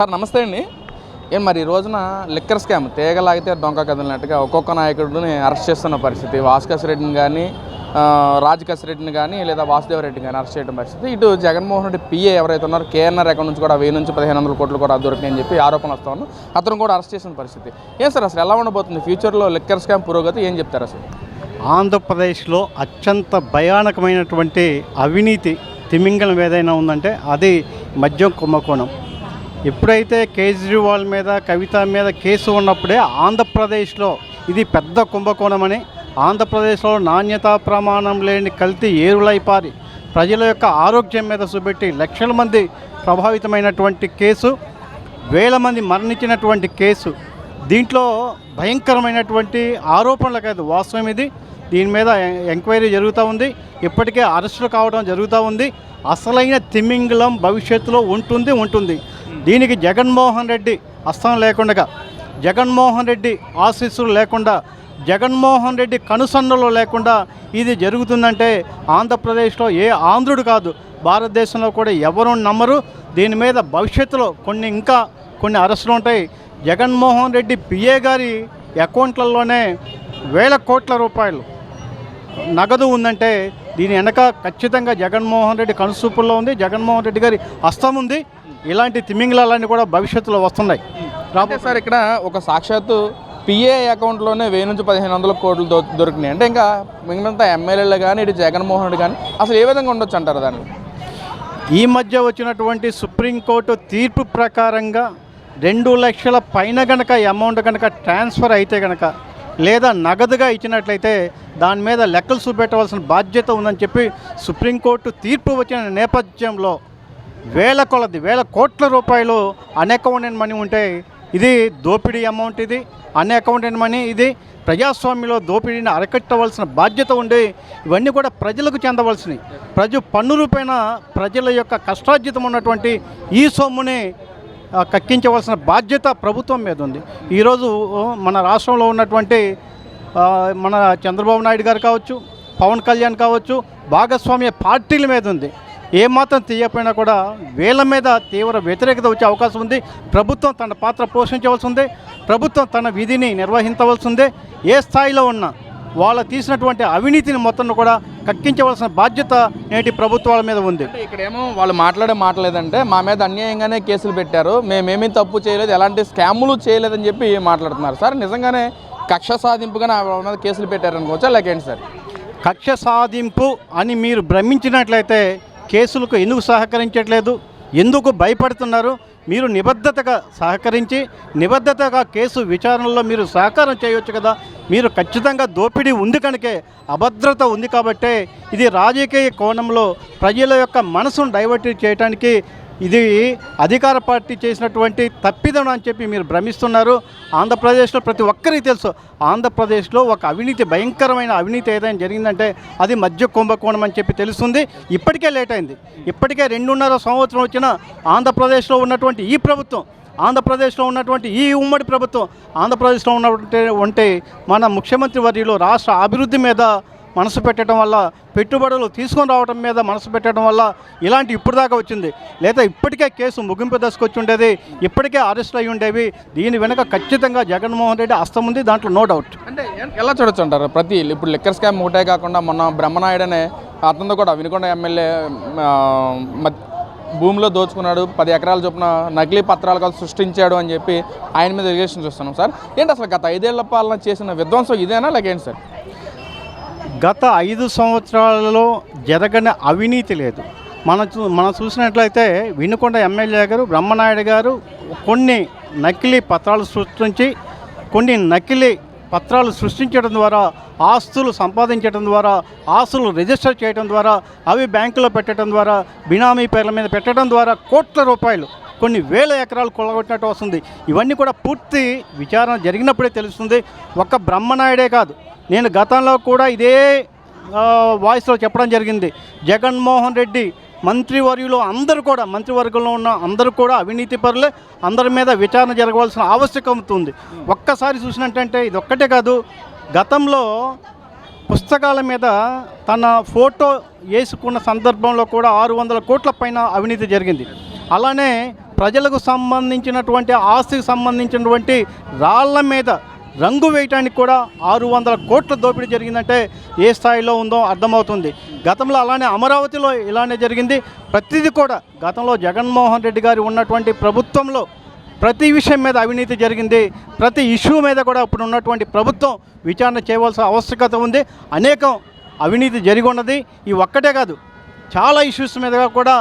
Sir నమస్తే అండి. మరి ఈ రోజున లిక్కర్ స్కామ్ తీగలాగితే డొంక కదిలినట్టుగా ఒక్కొక్క నాయకుడిని అరెస్ట్ చేస్తున్న పరిస్థితి. భాస్కర్ రెడ్డిని కానీ, రాజకేశ్ రెడ్డిని కానీ, లేదా వాసుదేవ రెడ్డిని కానీ అరెస్ట్ చేయడం పరిస్థితి. ఇటు జగన్మోహన్ రెడ్డి పిఏ ఎవరైతే ఉన్నారో కేఎన్ఆర్ అకౌంట్ నుంచి కూడా 1000 నుంచి 1500 కోట్లు కూడా దొరికినాయని చెప్పి ఆరోపణలు వస్తూ ఉన్నాం. అతను కూడా అరెస్ట్ చేసిన పరిస్థితి. ఏం సార్ అసలు ఎలా ఉండబోతుంది ఫ్యూచర్లో లిక్కర్ స్కామ్ పురోగతి? ఏం చెప్తారు అసలు? ఆంధ్రప్రదేశ్లో అత్యంత భయానకమైనటువంటి అవినీతి తిమింగలం ఏదైనా ఉందంటే అది మద్యం కుంభకోణం. ఎప్పుడైతే కేజ్రీవాల్ మీద, కవిత మీద కేసు ఉన్నప్పుడే ఆంధ్రప్రదేశ్లో ఇది పెద్ద కుంభకోణమని, ఆంధ్రప్రదేశ్లో నాణ్యతా ప్రమాణం లేని కల్తీ ఏరులైపారి ప్రజల యొక్క ఆరోగ్యం మీద చూపెట్టి లక్షల మంది ప్రభావితమైనటువంటి కేసు, వేల మంది మరణించినటువంటి కేసు. దీంట్లో భయంకరమైనటువంటి ఆరోపణలు కాదు, వాస్తవం ఇది. దీని మీద ఎంక్వైరీ జరుగుతూ ఉంది. ఇప్పటికే అరెస్టులు కావడం జరుగుతూ ఉంది. అసలైన తిమింగలం భవిష్యత్తులో ఉంటుంది. దీనికి జగన్మోహన్ రెడ్డి హస్తం లేకుండా, జగన్మోహన్ రెడ్డి ఆశీస్సులు లేకుండా, జగన్మోహన్ రెడ్డి కనుసన్నలు లేకుండా ఇది జరుగుతుందంటే ఆంధ్రప్రదేశ్లో ఏ ఆంధ్రుడు కాదు, భారతదేశంలో కూడా ఎవరు నమ్మరు. దీని మీద భవిష్యత్తులో కొన్ని అరెస్టులు ఉంటాయి. జగన్మోహన్ రెడ్డి పిఏ గారి అకౌంట్లలోనే వేల కోట్ల రూపాయలు నగదు ఉందంటే దీని వెనక ఖచ్చితంగా జగన్మోహన్ రెడ్డి కనుసూపుల్లో ఉంది, జగన్మోహన్ రెడ్డి గారి హస్తం ఉంది. ఇలాంటి తిమింగలాలన్నీ కూడా భవిష్యత్తులో వస్తున్నాయి. సార్ ఇక్కడ ఒక సాక్షాత్తు పిఏ అకౌంట్లోనే 1000 నుంచి 1500 కోట్లు దొరికినాయి అంటే ఇంకా మిగిలినంత ఎమ్మెల్యేలు కానీ, ఇటు జగన్మోహన్ రెడ్డి కానీ అసలు ఏ విధంగా ఉండొచ్చు అంటారు దాన్ని? ఈ మధ్య వచ్చినటువంటి సుప్రీంకోర్టు తీర్పు ప్రకారంగా 2 లక్షల పైన గనక అమౌంట్ కనుక ట్రాన్స్ఫర్ అయితే కనుక, లేదా నగదుగా ఇచ్చినట్లయితే దాని మీద లెక్కలు చూపెట్టవలసిన బాధ్యత ఉందని చెప్పి సుప్రీంకోర్టు తీర్పు వచ్చిన నేపథ్యంలో వేల కోట్ల రూపాయలు అన్అకౌంటెడ్ మనీ ఉంటే ఇది దోపిడీ అమౌంట్, ఇది అన్అకౌంటెడ్ మనీ, ఇది ప్రజాస్వామ్యంలో దోపిడీని అరికట్టవలసిన బాధ్యత ఉండి ఇవన్నీ కూడా ప్రజలకు చెందవలసినవి. పన్ను రూపేణ ప్రజల యొక్క కష్టార్జితం ఉన్నటువంటి ఈ సొమ్ముని కక్కించవలసిన బాధ్యత ప్రభుత్వం మీద ఉంది. ఈరోజు మన రాష్ట్రంలో ఉన్నటువంటి మన చంద్రబాబు నాయుడు గారు కావచ్చు, పవన్ కళ్యాణ్ కావచ్చు, భాగస్వామ్య పార్టీల మీద ఉంది. ఏమాత్రం తీయకపోయినా కూడా వీళ్ళ మీద తీవ్ర వ్యతిరేకత వచ్చే అవకాశం ఉంది. ప్రభుత్వం తన పాత్ర పోషించవలసి ఉంది. ప్రభుత్వం తన విధిని నిర్వహించవలసి ఉంది. ఏ స్థాయిలో ఉన్నా వాళ్ళు తీసినటువంటి అవినీతిని మొత్తం కూడా కక్కించవలసిన బాధ్యత నేటి ప్రభుత్వాల మీద ఉంది. ఇక్కడేమో వాళ్ళు మాట్లాడలేదంటే మా మీద అన్యాయంగానే కేసులు పెట్టారు, మేమేమీ తప్పు చేయలేదు, ఎలాంటి స్కాములు చేయలేదని చెప్పి మాట్లాడుతున్నారు. సార్ నిజంగానే కక్ష సాధింపుగానే వాళ్ళ మీద కేసులు పెట్టారనుకోవచ్చా లేకేంటి సార్? కక్ష సాధింపు అని మీరు భ్రమించినట్లయితే కేసులకు ఎందుకు సహకరించట్లేదు, ఎందుకు భయపడుతున్నారు? మీరు నిబద్ధతగా సహకరించి నిబద్ధతగా కేసు విచారణలో మీరు సహకారం చేయవచ్చు కదా. మీరు ఖచ్చితంగా దోపిడీ ఉంది కనుకే, అభద్రత ఉంది కాబట్టే ఇది రాజకీయ కోణంలో ప్రజల యొక్క మనసును డైవర్ట్ చేయడానికి ఇది అధికార పార్టీ చేసినటువంటి తప్పిదం అని చెప్పి మీరు భ్రమిస్తున్నారు. ఆంధ్రప్రదేశ్లో ప్రతి ఒక్కరికి తెలుసు, ఆంధ్రప్రదేశ్లో ఒక భయంకరమైన అవినీతి ఏదైనా జరిగిందంటే అది మద్య కుంభకోణం అని చెప్పి తెలుస్తుంది. ఇప్పటికే లేట్ అయింది. ఇప్పటికే 2.5 సంవత్సరం వచ్చిన ఆంధ్రప్రదేశ్లో ఉన్నటువంటి ఈ ప్రభుత్వం, ఆంధ్రప్రదేశ్లో ఉన్నటువంటి ఈ ఉమ్మడి ప్రభుత్వం, ఆంధ్రప్రదేశ్లో ఉన్నటువంటి మన ముఖ్యమంత్రి వర్యులు రాష్ట్ర అభివృద్ధి మీద మనసు పెట్టడం వల్ల, పెట్టుబడులు తీసుకొని రావడం మీద మనసు పెట్టడం వల్ల ఇలాంటి ఇప్పుడు దాకా వచ్చింది. లేదా ఇప్పటికే కేసు ముగింపు దశకు వచ్చి ఉండేది, ఇప్పటికే అరెస్ట్ అయ్యి ఉండేవి. దీని వెనక ఖచ్చితంగా జగన్మోహన్ రెడ్డి హస్తం ఉంది, దాంట్లో నో డౌట్. అంటే ఎలా చూడొచ్చు అంటారు? ఇప్పుడు లిక్కర్ స్కామ్ ఒకటే కాకుండా మొన్న బ్రహ్మనాయుడు అనే అతనితో కూడా వినుకొండ ఎమ్మెల్యే భూమిలో దోచుకున్నాడు, 10 ఎకరాల చొప్పున నకిలీ పత్రాలు సృష్టించాడు అని చెప్పి ఆయన మీద రిలేషన్ చూస్తున్నాం. సార్ ఏంటి అసలు గత 5 ఏళ్ల పాలన చేసిన విధ్వంసం ఇదేనా లేకేంటి సార్? గత 5 సంవత్సరాలలో జరగని అవినీతి లేదు. మనం చూసినట్లయితే వినుకొండ ఎమ్మెల్యే గారు బ్రహ్మనాయుడు గారు కొన్ని నకిలీ పత్రాలు సృష్టించడం ద్వారా, ఆస్తులు సంపాదించడం ద్వారా, ఆస్తులు రిజిస్టర్ చేయడం ద్వారా, అవి బ్యాంకులో పెట్టడం ద్వారా, బినామీ పేర్ల మీద పెట్టడం ద్వారా కోట్ల రూపాయలు, కొన్ని వేల ఎకరాలు కొల్లగొట్టినట్టు వస్తుంది. ఇవన్నీ కూడా పూర్తి విచారణ జరిగినప్పుడే తెలుస్తుంది. ఒక్క బ్రహ్మనాయుడే కాదు, నేను గతంలో కూడా ఇదే వాయిస్లో చెప్పడం జరిగింది. జగన్మోహన్ రెడ్డి మంత్రివర్యులు అందరూ కూడా, మంత్రివర్గంలో ఉన్న అందరూ కూడా అవినీతి పరులే. అందరి మీద విచారణ జరగవలసిన ఆవశ్యకత ఉంది. ఒక్కసారి చూసినట్టంటే ఇది ఒక్కటే కాదు, గతంలో పుస్తకాల మీద తన ఫోటో వేసుకున్న సందర్భంలో కూడా 600 కోట్ల పైన అవినీతి జరిగింది. అలానే ప్రజలకు సంబంధించినటువంటి ఆస్తికి సంబంధించినటువంటి రాళ్ల మీద రంగు వేయటానికి కూడా 600 కోట్ల దోపిడీ జరిగిందంటే ఏ స్థాయిలో ఉందో అర్థమవుతుంది. గతంలో అలానే అమరావతిలో ఇలానే జరిగింది. ప్రతిదీ కూడా గతంలో జగన్మోహన్ రెడ్డి గారు ఉన్నటువంటి ప్రభుత్వంలో ప్రతి విషయం మీద అవినీతి జరిగింది. ప్రతి ఇష్యూ మీద కూడా ఇప్పుడు ఉన్నటువంటి ప్రభుత్వం విచారణ చేయవలసిన ఆవశ్యకత ఉంది. అనేకం అవినీతి జరిగి ఉన్నది. ఈ ఒక్కటే కాదు, చాలా ఇష్యూస్ మీద కూడా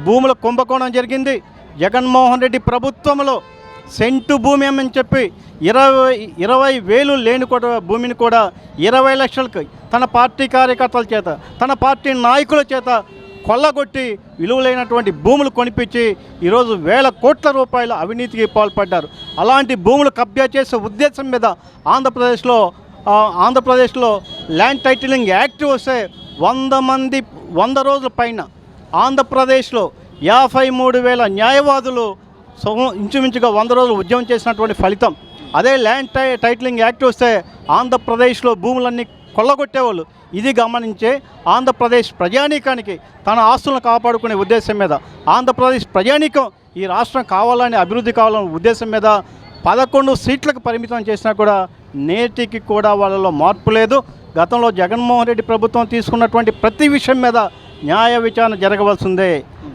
భూముల కుంభకోణం జరిగింది. జగన్మోహన్ రెడ్డి ప్రభుత్వంలో సెంటు భూమి అని చెప్పి 20,000 లేని కూడా భూమిని కూడా 20 లక్షలకు తన పార్టీ కార్యకర్తల చేత, తన పార్టీ నాయకుల చేత కొల్లగొట్టి విలువలైనటువంటి భూములు కొనిపించి ఈరోజు 1,000 కోట్ల రూపాయల అవినీతికి పాల్పడ్డారు. అలాంటి భూములు కబ్జా చేసే ఉద్దేశం మీద ఆంధ్రప్రదేశ్లో ల్యాండ్ టైటిలింగ్ యాక్ట్ వస్తే 100 రోజుల పైన ఆంధ్రప్రదేశ్లో 53,000 న్యాయవాదులు ఇంచుమించుగా 100 రోజులు ఉద్యమం చేసినటువంటి ఫలితం. అదే ల్యాండ్ టైటిలింగ్ యాక్ట్ వస్తే ఆంధ్రప్రదేశ్లో భూములన్నీ కొల్లగొట్టేవాళ్ళు. ఇది గమనించే ఆంధ్రప్రదేశ్ ప్రజానీకానికి తన ఆస్తులను కాపాడుకునే ఉద్దేశం మీద, ఆంధ్రప్రదేశ్ ప్రజానీకం ఈ రాష్ట్రం కావాలని, అభివృద్ధి కావాలనే ఉద్దేశం మీద 11 సీట్లకు పరిమితం చేసినా కూడా నేటికి కూడా వాళ్ళలో మార్పు లేదు. గతంలో జగన్మోహన్ రెడ్డి ప్రభుత్వం తీసుకున్నటువంటి ప్రతి విషయం మీద న్యాయ విచారణ జరగవలసిందే.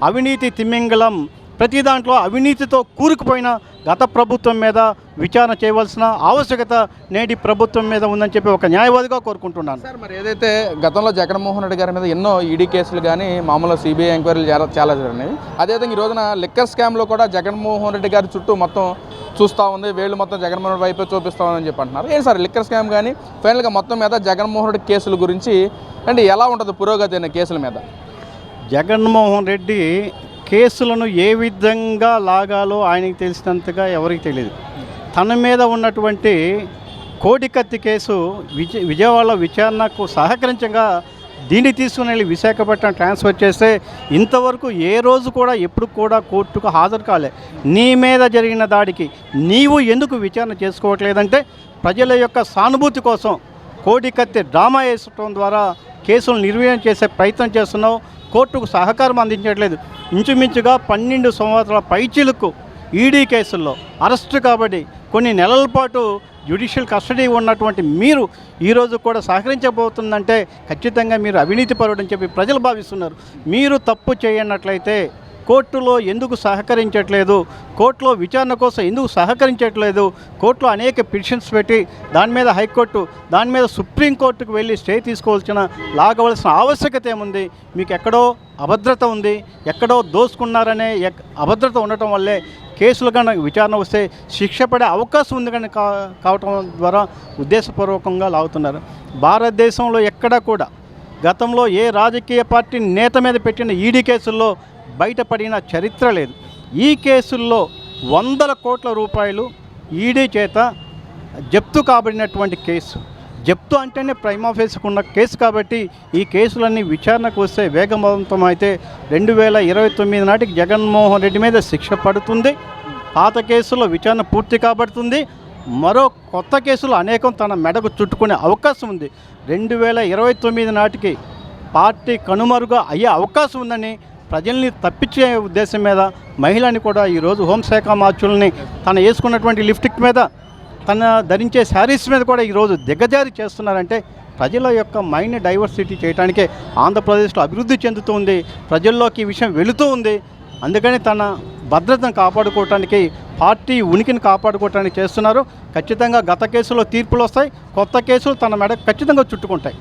అవినీతి తిమింగలం ప్రతి దాంట్లో అవినీతితో కూరుకుపోయిన గత ప్రభుత్వం మీద విచారణ చేయవలసిన ఆవశ్యకత నేటి ప్రభుత్వం మీద ఉందని చెప్పి ఒక న్యాయవాదిగా కోరుకుంటున్నాను. సార్, మరి ఏదైతే గతంలో జగన్మోహన్ రెడ్డి గారి మీద ఎన్నో ఈడీ కేసులు కానీ మామూలు సిబిఐ ఎంక్వైరీలు చాలా జరిగినాయి. అదేవిధంగా ఈ రోజున లిక్కర్ స్కామ్లో కూడా జగన్మోహన్ రెడ్డి గారి చుట్టూ మొత్తం చూస్తూ ఉంది, వేళ్ళు మొత్తం జగన్మోహన్ రెడ్డి వైపే చూపిస్తామని చెప్పి అంటున్నారు. ఏంటి సార్ లిక్కర్ స్కామ్ కానీ ఫైనల్గా మొత్తం మీద జగన్మోహన్ రెడ్డి కేసుల గురించి అంటే ఎలా ఉంటుంది పురోగతి అనే కేసుల మీద? జగన్మోహన్ రెడ్డి కేసులను ఏ విధంగా లాగాలో ఆయనకి తెలిసినంతగా ఎవరికి తెలియదు. తన మీద ఉన్నటువంటి కోడికత్తి కేసు విజయవాడలో విచారణకు సహకరించగా దీన్ని తీసుకుని వెళ్ళి విశాఖపట్నం ట్రాన్స్ఫర్ చేస్తే ఇంతవరకు ఏ రోజు కూడా ఎప్పుడు కూడా కోర్టుకు హాజరు కాలే. నీ మీద జరిగిన దాడికి నీవు ఎందుకు విచారణ చేసుకోవట్లేదంటే ప్రజల యొక్క సానుభూతి కోసం కోడికత్తి డ్రామా వేసడం ద్వారా కేసులు నిర్వీర్యం చేసే ప్రయత్నం చేస్తున్నావు. కోర్టుకు సహకారం అందించట్లేదు. ఇంచుమించుగా 12 సంవత్సరాల పైచిలకు ఈడీ కేసుల్లో అరెస్టు కాబట్టి కొన్ని నెలల పాటు జ్యుడిషియల్ కస్టడీ ఉన్నటువంటి మీరు ఈరోజు కూడా సహకరించబోతుందంటే ఖచ్చితంగా మీరు అవినీతిపరుడని చెప్పి ప్రజలు భావిస్తున్నారు. మీరు తప్పు చేయనట్లయితే కోర్టులో ఎందుకు సహకరించట్లేదు, కోర్టులో విచారణ కోసం ఎందుకు సహకరించట్లేదు, కోర్టులో అనేక పిటిషన్స్ పెట్టి దాని మీద హైకోర్టు, దాని మీద సుప్రీంకోర్టుకు వెళ్ళి స్టే తీసుకోవాల్సిన లాగవలసిన ఆవశ్యకత ఏముంది? మీకు ఎక్కడో అభద్రత ఉంది, ఎక్కడో దోసుకున్నారనే అభద్రత ఉండటం వల్లే కేసులు కనుక విచారణ వస్తే శిక్ష పడే అవకాశం ఉంది కనుక కావటం ద్వారా ఉద్దేశపూర్వకంగా లాగుతున్నారు. భారతదేశంలో ఎక్కడా కూడా గతంలో ఏ రాజకీయ పార్టీ నేత మీద పెట్టిన ఈడీ కేసుల్లో బయటపడిన చరిత్ర లేదు. ఈ కేసుల్లో 100 కోట్ల రూపాయలు ఈడీ చేత జప్తు కాబడినటువంటి కేసు. జప్తు అంటేనే ప్రైమా ఫేస్కు ఉన్న కేసు కాబట్టి ఈ కేసులన్నీ విచారణకు వస్తే వేగవంతం అయితే 2029 నాటికి జగన్మోహన్ రెడ్డి మీద శిక్ష పడుతుంది. పాత కేసుల్లో విచారణ పూర్తి కాబడుతుంది. మరో కొత్త కేసులు అనేకం తన మెడకు చుట్టుకునే అవకాశం ఉంది. 2029 నాటికి పార్టీ కనుమరుగా అయ్యే అవకాశం ఉందని ప్రజల్ని తప్పించే ఉద్దేశం మీద మహిళని కూడా ఈరోజు హోంశాఖ మార్చుల్ని తను వేసుకున్నటువంటి లిప్స్టిక్ మీద, తన ధరించే శారీస్ మీద కూడా ఈరోజు దిగజారి చేస్తున్నారంటే ప్రజల యొక్క మైండ్ డైవర్సిటీ చేయడానికే ఆంధ్రప్రదేశ్లో అభివృద్ధి చెందుతుంది, ప్రజల్లోకి ఈ విషయం వెళుతూ ఉంది. అందుకని తన భద్రతను కాపాడుకోవటానికి, పార్టీ ఉనికిని కాపాడుకోవటానికి చేస్తున్నారు. ఖచ్చితంగా గత కేసులో తీర్పులు వస్తాయి, కొత్త కేసులు తన మెడ ఖచ్చితంగా చుట్టుకుంటాయి.